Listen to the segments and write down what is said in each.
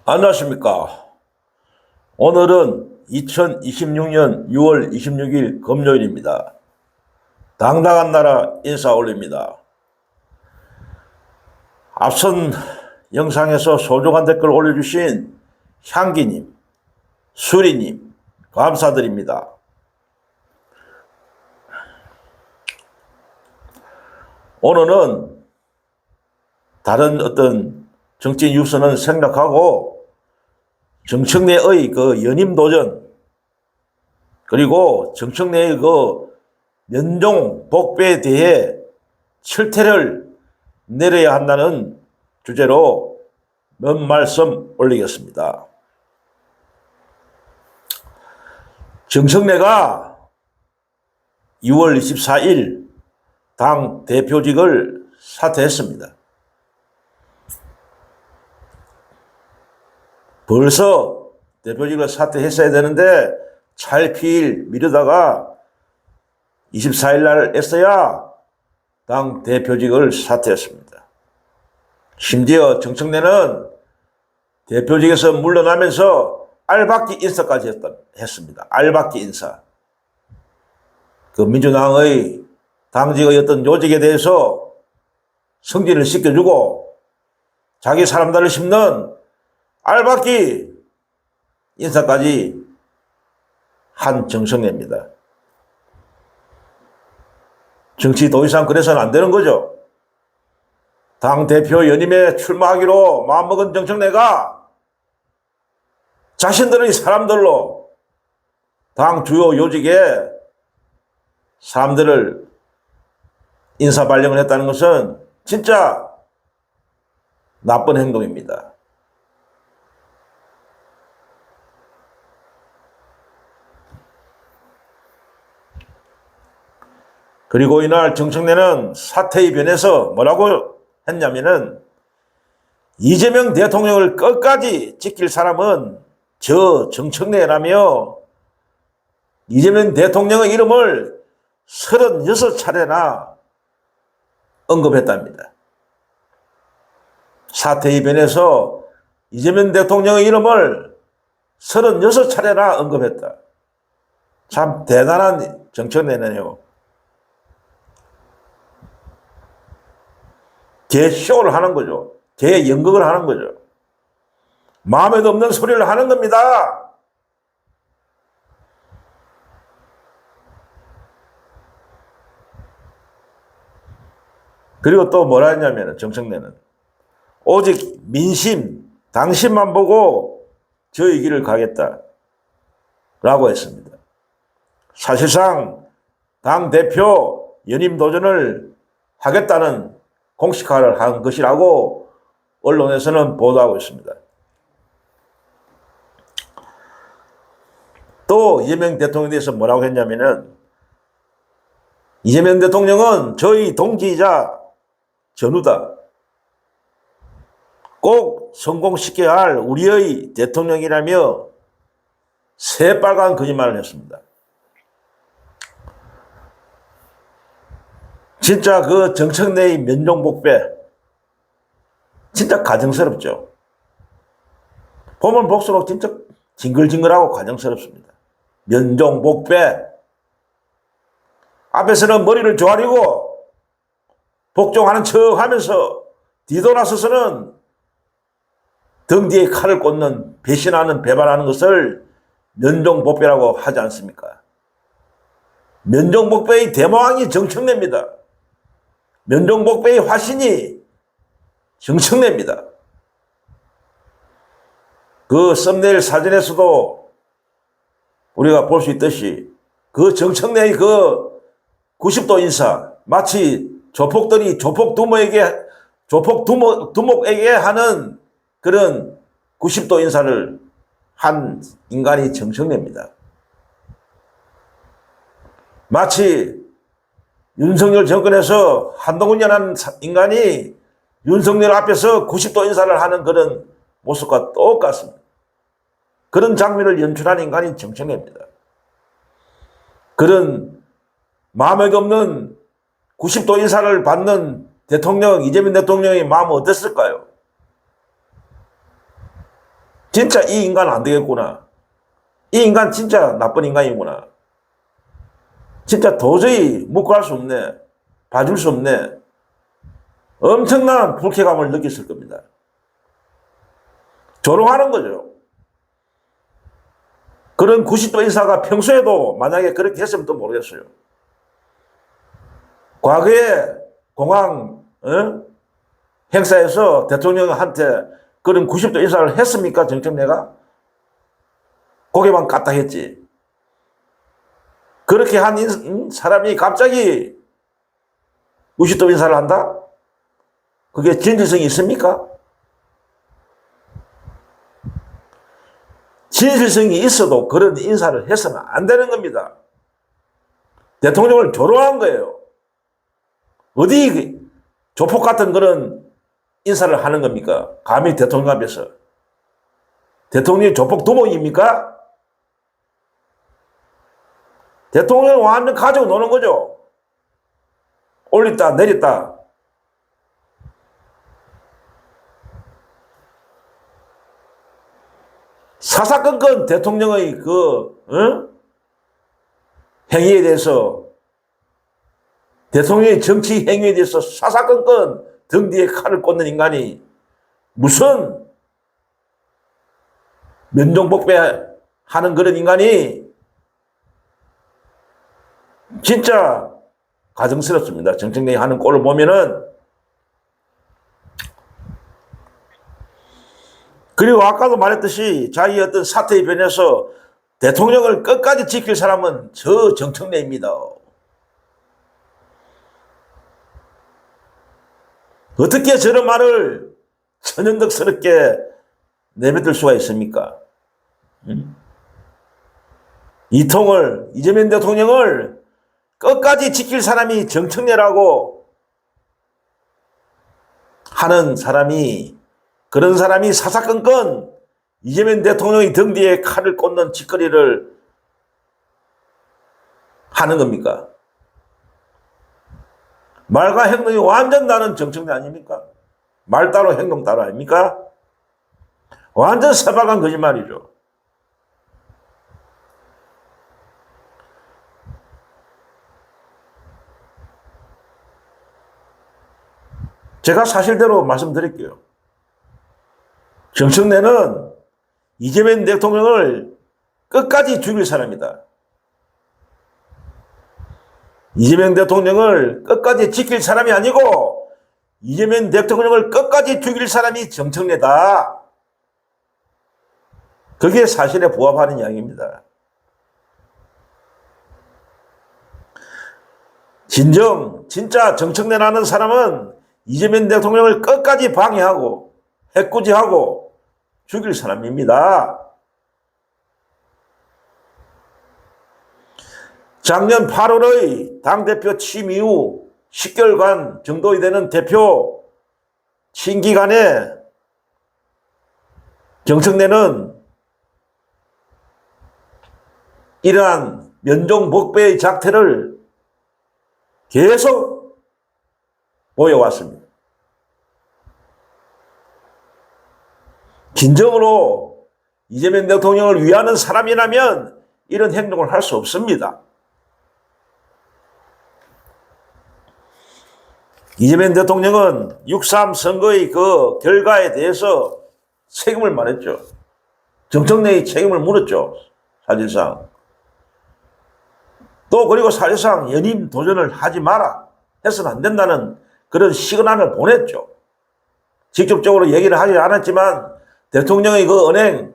안녕하십니까. 오늘은 2026년 6월 26일 금요일입니다. 당당한 나라 인사 올립니다. 앞선 영상에서 소중한 댓글 올려주신 향기님, 수리님 감사드립니다. 오늘은 다른 어떤 정치 뉴스는 생략하고 정청래의 그 연임도전, 그리고 정청래의 그 면종 복배에 대해 철퇴를 내려야 한다는 주제로 몇 말씀 올리겠습니다. 정청래가 6월 24일 당 대표직을 사퇴했습니다. 벌써 대표직을 사퇴했어야 되는데 차일피일 미루다가 24일 날 했어야 당 대표직을 사퇴했습니다. 심지어 정청래는 대표직에서 물러나면서 알박기 인사까지 했습니다. 알박기 인사. 그 민주당의 당직의 어떤 요직에 대해서 승진을 시켜주고 자기 사람들을 심는 알박기 인사까지 한 정청래입니다. 정치 더 이상 그래서는 안 되는 거죠. 당대표 연임에 출마하기로 마음먹은 정청래가 자신들의 사람들로 당 주요 요직에 사람들을 인사 발령을 했다는 것은 진짜 나쁜 행동입니다. 그리고 이날 정청래는 사태의 변에서 뭐라고 했냐면은 이재명 대통령을 끝까지 지킬 사람은 저 정청래라며 이재명 대통령의 이름을 36차례나 언급했답니다. 사태의 변에서 이재명 대통령의 이름을 36차례나 언급했다. 참 대단한 정청래네요. 개쇼를 하는 거죠. 개연극을 하는 거죠. 마음에도 없는 소리를 하는 겁니다. 그리고 또 뭐라 했냐면 정청래는 오직 민심, 당신만 보고 저의 길을 가겠다 라고 했습니다. 사실상 당대표 연임 도전을 하겠다는 공식화를 한 것이라고 언론에서는 보도하고 있습니다. 또 이재명 대통령에 대해서 뭐라고 했냐면은 이재명 대통령은 저희 동지이자 전우다. 꼭 성공시켜야 할 우리의 대통령이라며 새빨간 거짓말을 했습니다. 진짜 그 정청래의 면종복배 진짜 가정스럽죠. 보면 볼수록 진짜 징글징글하고 가정스럽습니다. 면종복배. 앞에서는 머리를 조아리고 복종하는 척 하면서 뒤돌아서서는 등 뒤에 칼을 꽂는 배신하는 배반하는 것을 면종복배라고 하지 않습니까? 면종복배의 대모왕이 정청래입니다. 면종복배의 화신이 정청래입니다. 그 썸네일 사진에서도 우리가 볼 수 있듯이 그 정청래의 그 90도 인사, 마치 조폭들이 두목에게 하는 그런 90도 인사를 한 인간이 정청래입니다. 마치 윤석열 정권에서 한동훈이라는 인간이 윤석열 앞에서 90도 인사를 하는 그런 모습과 똑같습니다. 그런 장면을 연출한 인간이 정청래입니다. 그런 마음에도 없는 90도 인사를 받는 대통령, 이재명 대통령의 마음은 어땠을까요? 진짜 이 인간 안 되겠구나. 이 인간 진짜 나쁜 인간이구나. 진짜 도저히 묵과할 수 없네. 봐줄 수 없네. 엄청난 불쾌감을 느꼈을 겁니다. 조롱하는 거죠. 그런 90도 인사가 평소에도 만약에 그렇게 했으면 또 모르겠어요. 과거에 공항 행사에서 대통령한테 그런 90도 인사를 했습니까? 정청래가? 고개만 까딱했지. 그렇게 한 사람이 갑자기 90도 인사를 한다? 그게 진실성이 있습니까? 진실성이 있어도 그런 인사를 해서는 안 되는 겁니다. 대통령을 조롱한 거예요. 어디 조폭 같은 그런 인사를 하는 겁니까? 감히 대통령 앞에서. 대통령이 조폭 두목입니까? 대통령을 완전 가지고 노는 거죠. 올렸다 내렸다. 사사건건 대통령의 행위에 대해서, 대통령의 정치 행위에 대해서 사사건건 등 뒤에 칼을 꽂는 인간이 무슨 면종복배 하는 그런 인간이 진짜 가증스럽습니다. 정청래이 하는 꼴을 보면은. 그리고 아까도 말했듯이 자기 어떤 사태에 변해서 대통령을 끝까지 지킬 사람은 저 정청래입니다. 어떻게 저런 말을 천연덕스럽게 내뱉을 수가 있습니까? 이재명 대통령을 끝까지 지킬 사람이 정청래라고 하는 사람이, 그런 사람이 사사건건 이재명 대통령의 등 뒤에 칼을 꽂는 짓거리를 하는 겁니까? 말과 행동이 완전 다른 정청래 아닙니까? 말 따로 행동 따로 아닙니까? 완전 세박한 거짓말이죠. 제가 사실대로 말씀드릴게요. 정청래는 이재명 대통령을 끝까지 죽일 사람이다. 이재명 대통령을 끝까지 지킬 사람이 아니고 이재명 대통령을 끝까지 죽일 사람이 정청래다. 그게 사실에 부합하는 이야기입니다. 진짜 정청래라는 사람은 이재명 대통령을 끝까지 방해하고 해코지하고 죽일 사람입니다. 작년 8월의 당대표 취임 이후 10개월간 정도 되는 대표 취임 기간에 정청래는 이러한 면종복배의 작태를 계속 보여왔습니다. 진정으로 이재명 대통령을 위하는 사람이라면 이런 행동을 할 수 없습니다. 이재명 대통령은 6.3 선거의 그 결과에 대해서 책임을 말했죠. 정청래의 책임을 물었죠. 사실상. 또 그리고 사실상 연임 도전을 하지 마라. 해서는 안 된다는 그런 시그널을 보냈죠. 직접적으로 얘기를 하지 않았지만 대통령의 그 언행,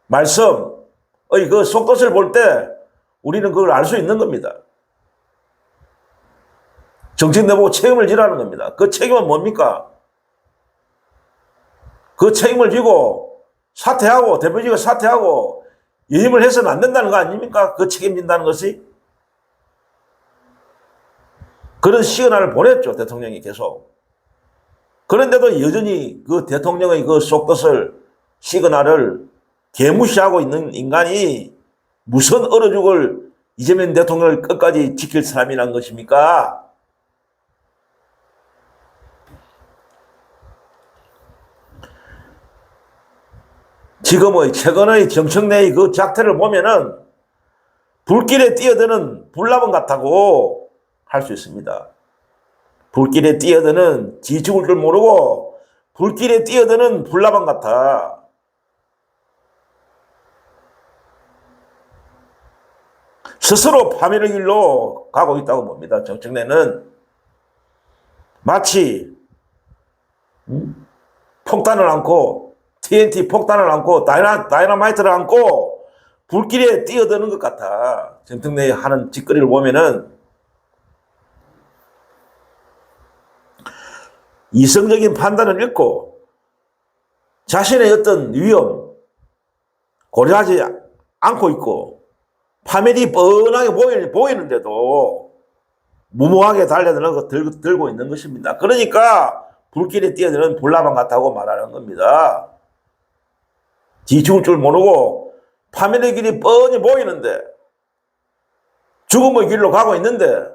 말씀의 그 속뜻을 볼 때 우리는 그걸 알 수 있는 겁니다. 정책 내보고 책임을 지라는 겁니다. 그 책임은 뭡니까? 그 책임을 지고 사퇴하고, 대표직을 사퇴하고 연임을 해서는 안 된다는 거 아닙니까? 그 책임진다는 것이. 그런 시그널을 보냈죠, 대통령이 계속. 그런데도 여전히 그 대통령의 그 속뜻을, 시그널을 개무시하고 있는 인간이 무슨 얼어 죽을 이재명 대통령을 끝까지 지킬 사람이란 것입니까? 지금의 최근의 정청래의 그 작태를 보면은 불길에 뛰어드는 불나방 같다고 할 수 있습니다. 불길에 뛰어드는 지 죽을 줄 모르고 불길에 뛰어드는 불나방 같아. 스스로 파멸의 길로 가고 있다고 봅니다. 정청래는 마치 폭탄을 안고 TNT 폭탄을 안고 다이너마이트를 안고 불길에 뛰어드는 것 같아. 정청래의 하는 짓거리를 보면은 이성적인 판단을 잃고 자신의 어떤 위험 고려하지 않고 있고 파멸이 뻔하게 보이는데도 무모하게 달려드는 거 들고 있는 것입니다. 그러니까 불길에 뛰어드는 불나방 같다고 말하는 겁니다. 지 죽을 줄 모르고 파멸의 길이 뻔히 보이는데 죽음의 길로 가고 있는데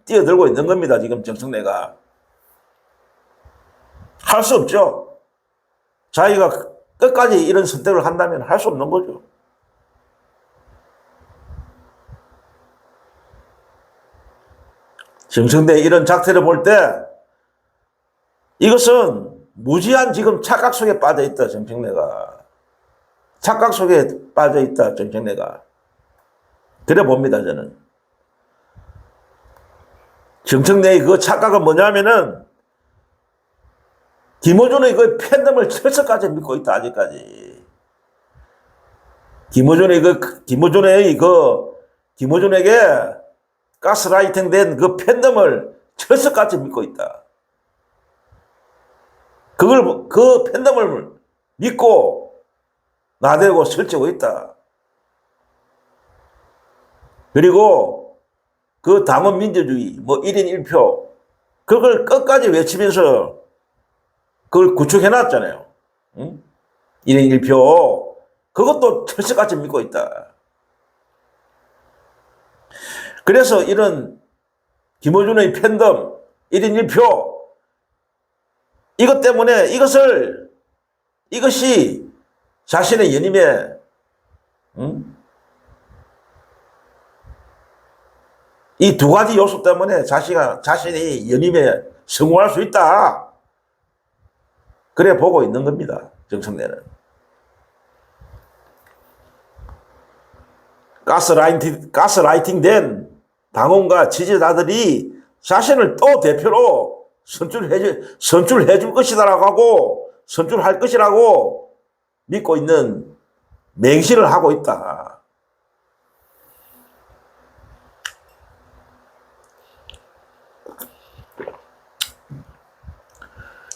뛰어들고 있는 겁니다. 지금 정청래가. 할 수 없죠. 자기가 끝까지 이런 선택을 한다면 할 수 없는 거죠. 정청래의 이런 작태를 볼 때 이것은 무지한 지금 착각 속에 빠져 있다. 정청래가. 착각 속에 빠져 있다. 정청래가. 그래 봅니다. 저는. 정청래의 그 착각은 뭐냐면은 김어준의 그 팬덤을 철석까지 믿고 있다. 아직까지. 김어준에게 가스라이팅 된 그 팬덤을 철석같이 믿고 있다. 그 팬덤을 믿고 나대고 설치고 있다. 그리고 그 당원 민주주의, 1인 1표, 그걸 끝까지 외치면서 그걸 구축해놨잖아요. 응? 1인 1표, 그것도 철석같이 믿고 있다. 그래서 이런 김어준의 팬덤 1인 1표 이것 때문에 이것이 자신의 연임에 이 두 가지 요소 때문에 자신이 연임에 성공할 수 있다. 그래 보고 있는 겁니다. 정청래는. 가스라이팅 된 당원과 지지자들이 자신을 또 대표로 선출해 줄 것이다라고 하고 선출할 것이라고 믿고 있는 맹신을 하고 있다.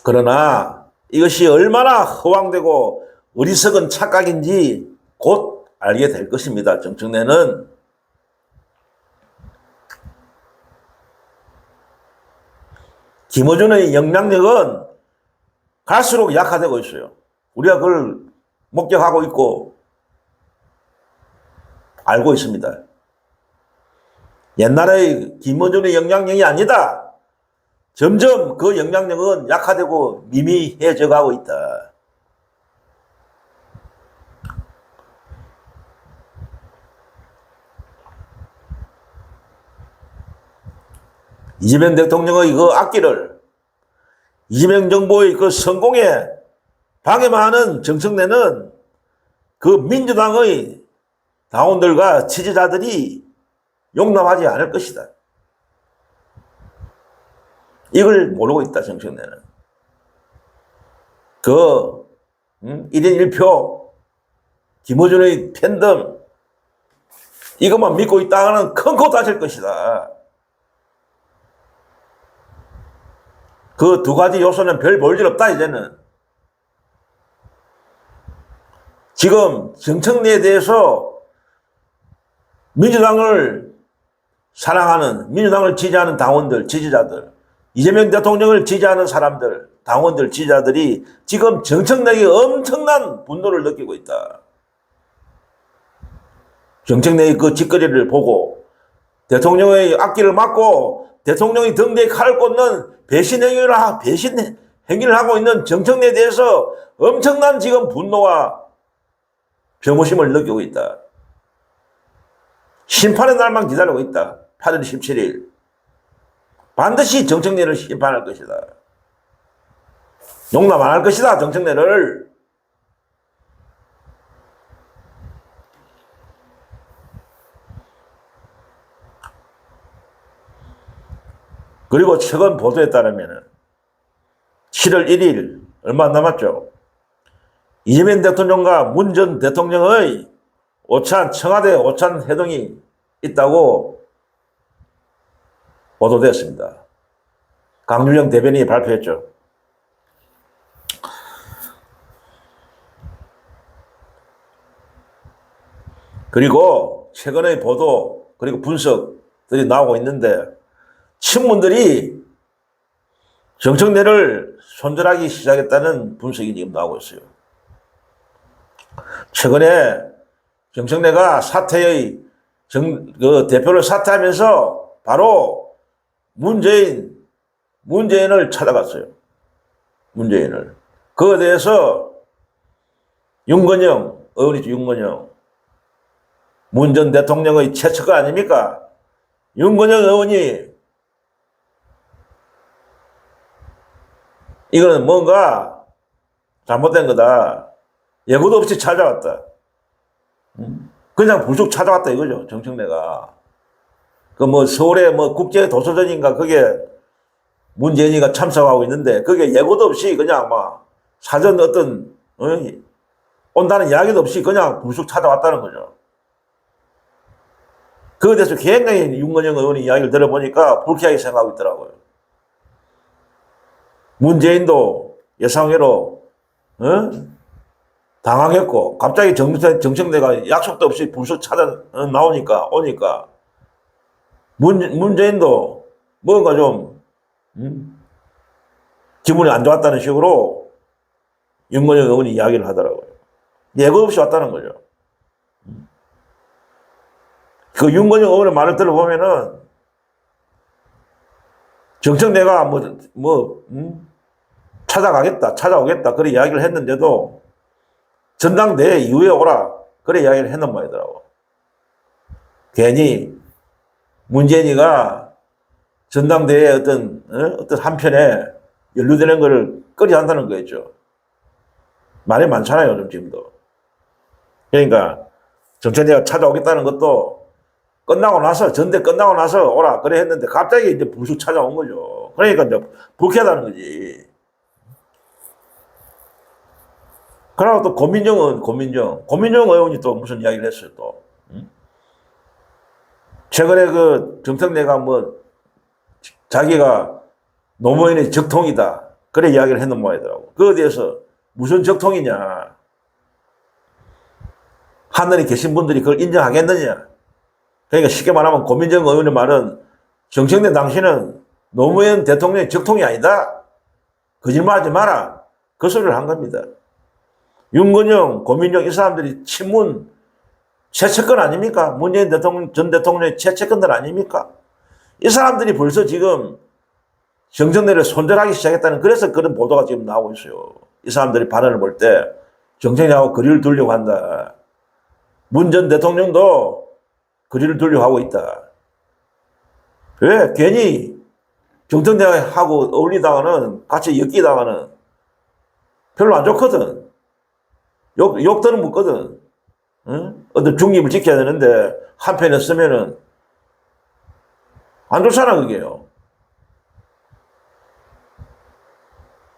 그러나 이것이 얼마나 허황되고 어리석은 착각인지 곧 알게 될 것입니다. 정청래는. 김어준의 영향력은 갈수록 약화되고 있어요. 우리가 그걸 목격하고 있고 알고 있습니다. 옛날의 김어준의 영향력이 아니다. 점점 그 영향력은 약화되고 미미해져 가고 있다. 이재명 대통령의 그 악기를 이재명 정부의 그 성공에 방해만 하는 정청래는 그 민주당의 당원들과 지지자들이 용납하지 않을 것이다. 이걸 모르고 있다. 정청래는. 1인 1표 김어준의 팬덤 이것만 믿고 있다가는 큰 코 다칠 것이다. 그 두 가지 요소는 별 볼 일 없다. 이제는. 지금 정청래에 대해서 민주당을 사랑하는, 민주당을 지지하는 당원들, 지지자들, 이재명 대통령을 지지하는 사람들, 당원들, 지지자들이 지금 정청래에게 엄청난 분노를 느끼고 있다. 정청래의 그 짓거리를 보고 대통령의 앞길을 막고 대통령이 등대에 칼을 꽂는 배신 행위를 하고 있는 정청래에 대해서 엄청난 지금 분노와 병오심을 느끼고 있다. 심판의 날만 기다리고 있다. 8월 17일. 반드시 정청래를 심판할 것이다. 용납 안 할 것이다. 정청래를. 그리고 최근 보도에 따르면 7월 1일 얼마 안 남았죠. 이재명 대통령과 문 전 대통령의 청와대 오찬 회동이 있다고 보도되었습니다. 강준영 대변인이 발표했죠. 그리고 최근의 보도 그리고 분석들이 나오고 있는데 친문들이 정청래를 손절하기 시작했다는 분석이 지금 나오고 있어요. 최근에 정청래가 대표를 사퇴하면서 바로 문재인을 찾아갔어요. 문재인을. 그거에 대해서 윤건영, 의원이죠, 윤건영. 문 전 대통령의 최측근 아닙니까? 윤건영 의원이 이거는 뭔가 잘못된 거다. 예고도 없이 찾아왔다. 그냥 불쑥 찾아왔다 이거죠. 정청래가. 서울의 국제 도서전인가 그게 문재인이가 참석하고 있는데 그게 예고도 없이 그냥 사전 온다는 이야기도 없이 그냥 불쑥 찾아왔다는 거죠. 그거에 대해서 굉장히 윤건영 의원이 이야기를 들어보니까 불쾌하게 생각하고 있더라고요. 문재인도 예상외로 당황했고 갑자기 정청래가 약속도 없이 불쑥 오니까 문재인도 뭔가 좀 기분이 안 좋았다는 식으로 윤건영 의원이 이야기를 하더라고요. 예고 없이 왔다는 거죠. 그 윤건영 의원의 말을 들어보면은 정청래가 찾아오겠다 그래 이야기를 했는데도 전당대회 이후에 오라 그래 이야기를 했는 모양이더라고. 괜히 문재인이가 전당대회 어떤 한편에 연루되는 거를 꺼려 한다는 거였죠. 말이 많잖아요, 요즘 지금도. 그러니까 정청래가 찾아오겠다는 것도 전대 끝나고 나서 오라 그래 했는데 갑자기 이제 불쑥 찾아온 거죠. 그러니까 이제 불쾌하다는 거지. 그러고 또 고민정 의원이 또 무슨 이야기를 했어요, 또. 최근에 정청래가 자기가 노무현의 적통이다. 그래 이야기를 했는 모양이더라고. 그거에 대해서 무슨 적통이냐. 하늘에 계신 분들이 그걸 인정하겠느냐. 그러니까 쉽게 말하면 고민정 의원의 말은 정청래 당신은 노무현 대통령의 적통이 아니다. 거짓말하지 마라. 그 소리를 한 겁니다. 윤건영, 고민정 이 사람들이 친문 최측근 아닙니까? 문재인 전 대통령의 최측근들 아닙니까? 이 사람들이 벌써 지금 정청래를 손절하기 시작했다는 그래서 그런 보도가 지금 나오고 있어요. 이 사람들이 발언을 볼 때 정청래하고 거리를 두려고 한다. 문 전 대통령도 거리를 두려고 하고 있다. 왜? 괜히 정청래하고 어울리다가는 같이 엮이다가는 별로 안 좋거든. 욕들은 묻거든. 응? 어떤 중립을 지켜야 되는데 한편에 쓰면은 안 좋잖아 그게요.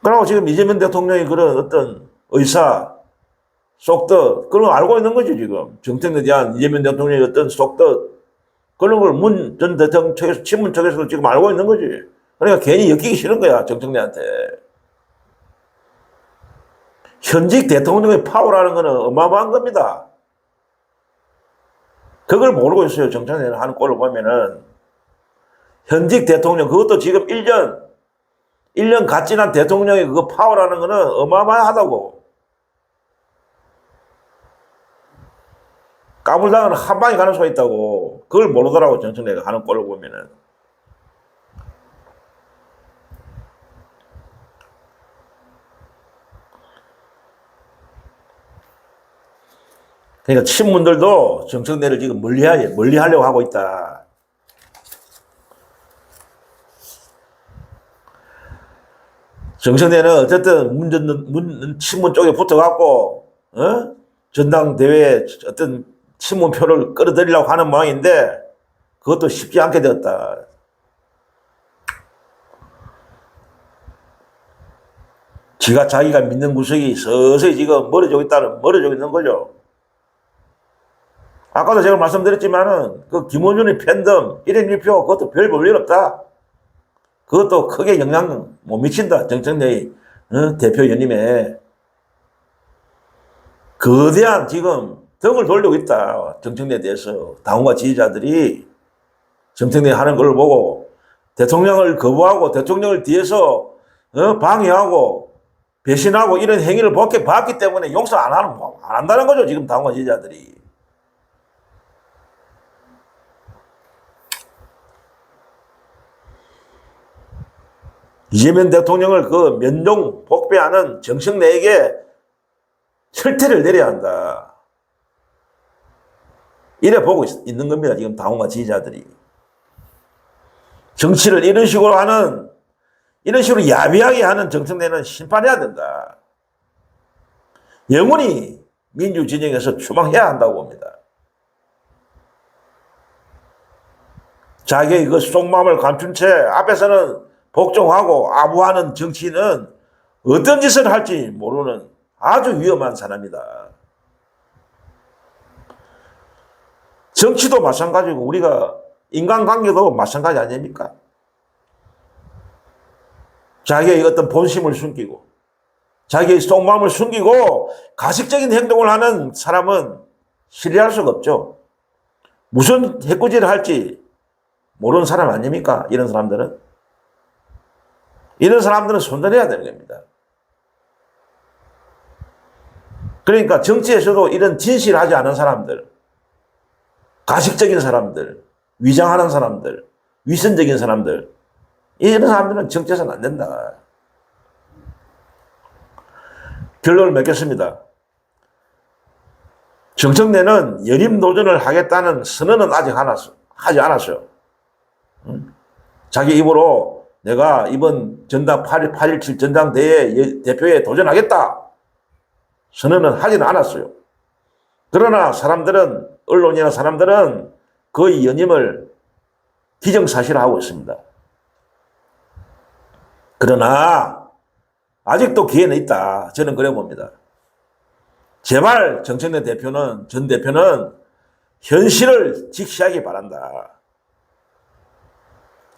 그러고 지금 이재명 대통령이 그런 어떤 의사 속뜻 그런 걸 알고 있는 거죠 지금. 정청래에 대한 이재명 대통령의 어떤 속뜻 그런 걸 문 전 대통령 측에서 친문 측에서도 지금 알고 있는 거지. 그러니까 괜히 엮이기 싫은 거야 정청래한테. 현직 대통령의 파워라는 거는 어마어마한 겁니다. 그걸 모르고 있어요. 정청래는 하는 꼴을 보면은. 현직 대통령, 그것도 지금 1년 갓 지난 대통령의 그 파워라는 거는 어마어마하다고. 까불다가는 한 방에 가는 수가 있다고. 그걸 모르더라고, 정청래가 하는 꼴을 보면은. 그러니까 친문들도 정청래를 지금 멀리하려고 하고 있다. 정청래는 어쨌든 친문 쪽에 붙어갖고 전당대회에 어떤 친문표를 끌어들이려고 하는 모양인데 그것도 쉽지 않게 되었다. 자기가 믿는 구석이 서서히 지금 멀어지고 있는 거죠. 아까도 제가 말씀드렸지만은 그 김원준의 팬덤 1인 1표 그것도 별 볼 일 없다. 그것도 크게 영향 못 미친다. 정청래 대표 연임에 거대한 지금 등을 돌리고 있다. 정청래에 대해서 당원과 지지자들이 정청래 하는 걸 보고 대통령을 거부하고 대통령을 뒤에서 방해하고 배신하고 이런 행위를 봤기 때문에 용서 안 한다는 거죠. 지금 당원과 지지자들이. 이재명 대통령을 그 면동 복배하는 정청래에게 철퇴를 내려야 한다. 이래 보고 있는 겁니다. 지금 당원과 지지자들이. 정치를 이런 식으로 야비하게 하는 정청래는 심판해야 된다. 영원히 민주진영에서 추방해야 한다고 봅니다. 자기의 그 속마음을 감춘 채 앞에서는 복종하고 아부하는 정치인은 어떤 짓을 할지 모르는 아주 위험한 사람이다. 정치도 마찬가지고 우리가 인간관계도 마찬가지 아닙니까? 자기의 어떤 본심을 숨기고 자기의 속마음을 숨기고 가식적인 행동을 하는 사람은 신뢰할 수가 없죠. 무슨 해코지를 할지 모르는 사람 아닙니까? 이런 사람들은 손절해야 되는 겁니다. 그러니까 정치에서도 이런 진실하지 않은 사람들, 가식적인 사람들, 위장하는 사람들, 위선적인 사람들, 이런 사람들은 정치에서는 안 된다. 결론을 맺겠습니다. 정청래는 연임 도전을 하겠다는 선언은 아직 하지 않았어요. 자기 입으로 내가 이번 전당 8.17 전당대회 대표에 도전하겠다. 선언은 하지는 않았어요. 그러나 언론이나 사람들은 그 연임을 기정사실화하고 있습니다. 그러나 아직도 기회는 있다. 저는 그래 봅니다. 제발 정청래 전 대표는 현실을 직시하기 바란다.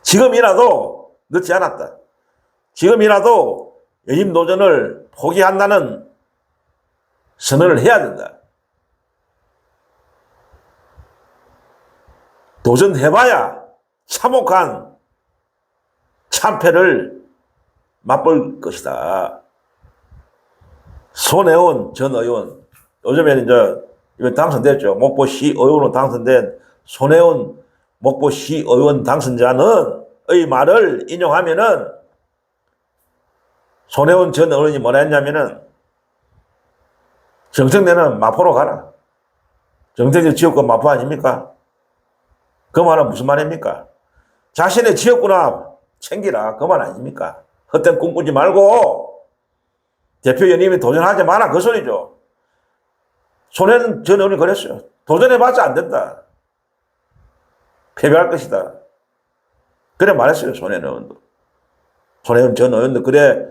지금이라도 늦지 않았다. 지금이라도 연임 도전을 포기한다는 선언을 해야 된다. 도전해봐야 참혹한 참패를 맛볼 것이다. 손혜원 전 의원, 요즘에는 이번 당선됐죠. 목포시 의원으로 당선된 손혜원 목포시 의원 당선자의 말을 인용하면은 손혜원 전 의원이 뭐라 했냐면은 정청래는 마포로 가라. 정청래 지역구 마포 아닙니까? 그 말은 무슨 말입니까? 자신의 지역구나 챙기라. 그 말 아닙니까? 헛된 꿈 꾸지 말고 대표 연임에 도전하지 마라. 그 소리죠. 손혜원 전 의원이 그랬어요. 도전해봤자 안 된다. 패배할 것이다. 그래 말했어요. 손혜원 전 의원도 그래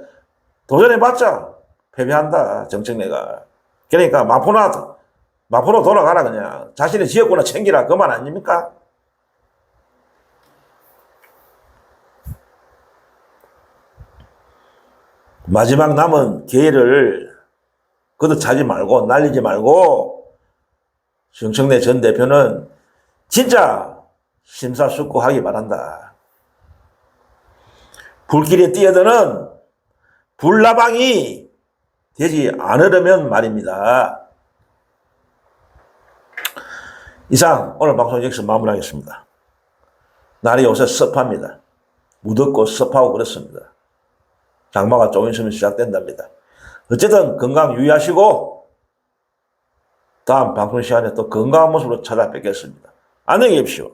도전해봤자 패배한다. 정청래가. 그러니까 마포로 돌아가라. 그냥 자신의 지역구나 챙기라. 그 말 아닙니까? 마지막 남은 기회를 거듭차지 말고 날리지 말고 정청래 전 대표는 진짜 심사숙고하기 바란다. 불길에 뛰어드는 불나방이 되지 않으려면 말입니다. 이상 오늘 방송 여기서 마무리하겠습니다. 날이 요새 습합니다. 무덥고 습하고 그렇습니다. 장마가 조금 있으면 시작된답니다. 어쨌든 건강 유의하시고 다음 방송 시간에 또 건강한 모습으로 찾아뵙겠습니다. 안녕히 계십시오.